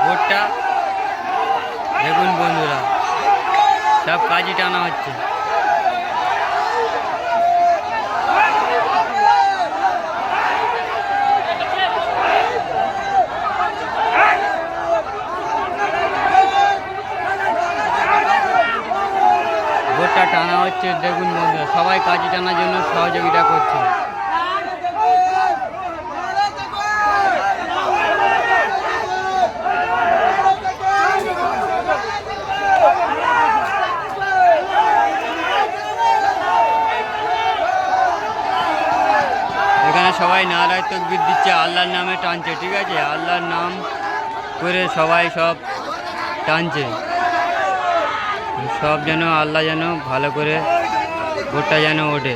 ভোটটা। দেখুন বন্ধুরা, সব কাজই টানা হচ্ছে। ভোটটা টানা হচ্ছে, দেখুন বন্ধুরা, সবাই কাজই টানার জন্য সহযোগিতা করছে। এখানে সবাই নারায় তাকবীর দিচ্ছে, আল্লাহর নামে টানছে, ঠিক আছে? আল্লাহর নাম করে সবাই সব টানছে, সব যেন আল্লাহ যেন ভালো করে ভোটটা যেন ওঠে।